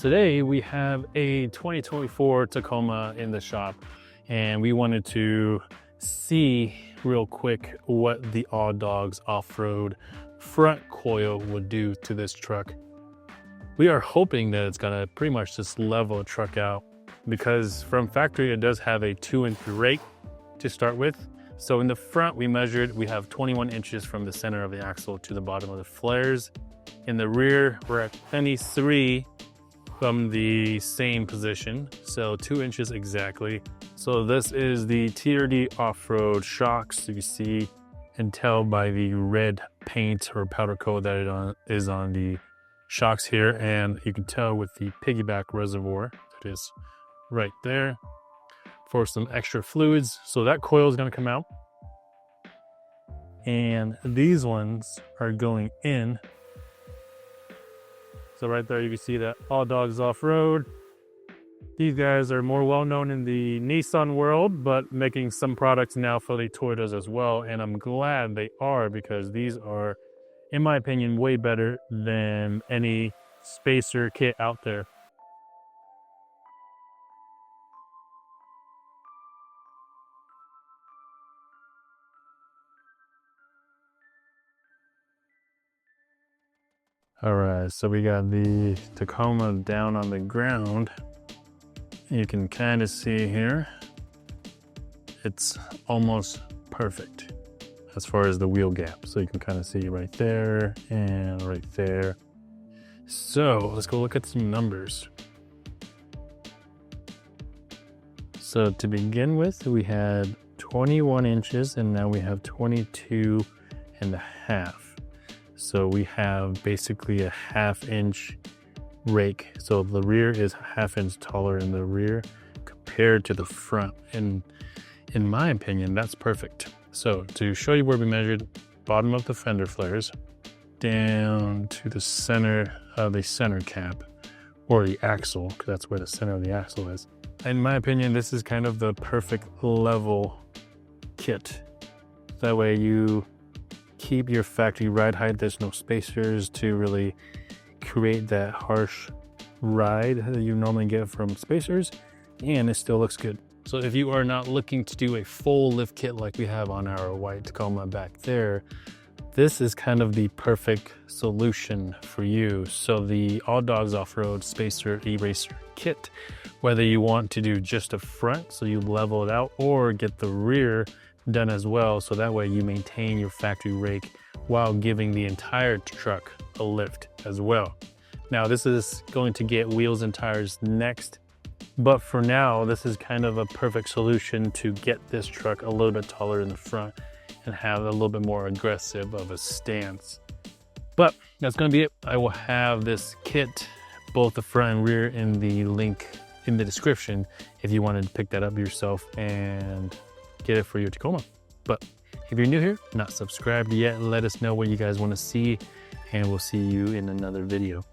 Today we have a 2024 Tacoma in the shop, and we wanted to see real quick what the Alldogs Off-Road Front Coil would do to this truck. We are hoping that it's gonna pretty much just level a truck out, because from factory it does have a 2-inch rake to start with. So in the front we have 21 inches from the center of the axle to the bottom of the flares. In the rear we're at 23 from the same position, so 2 inches exactly. So this is the TRD off-road shocks. You see and tell by the red paint or powder coat that it is on the shocks here, and you can tell with the piggyback reservoir that is right there for some extra fluids. So that coil is going to come out, and these ones are going in. So right there you can see that Alldogs Off-Road. These guys are more well known in the Nissan world, but making some products now for the Toyotas as well, and I'm glad they are, because these are, in my opinion, way better than any spacer kit out there. All right, so we got the Tacoma down on the ground. You can kind of see here, it's almost perfect as far as the wheel gap. So you can kind of see right there and right there. So let's go look at some numbers. So to begin with, we had 21 inches and now we have 22.5. So we have basically a 1/2 inch rake. So the rear is 1/2 inch taller in the rear compared to the front. And in my opinion, that's perfect. So to show you where we measured, bottom of the fender flares down to the center of the center cap, or the axle, because that's where the center of the axle is. In my opinion, this is kind of the perfect level kit. That way you keep your factory ride height. There's no spacers to really create that harsh ride that you normally get from spacers, and it still looks good. So if you are not looking to do a full lift kit like we have on our white Tacoma back there, this is kind of the perfect solution for you. So the Alldogs Off-Road Spacer Eraser kit, whether you want to do just a front so you level it out, or get the rear done as well, so that way you maintain your factory rake while giving the entire truck a lift as well. Now this is going to get wheels and tires next, but for now this is kind of a perfect solution to get this truck a little bit taller in the front and have a little bit more aggressive of a stance. But that's going to be it. I will have this kit, both the front and rear, in the link in the description if you wanted to pick that up yourself and get it for your Tacoma. But if you're new here, not subscribed yet, let us know what you guys want to see, and we'll see you in another video.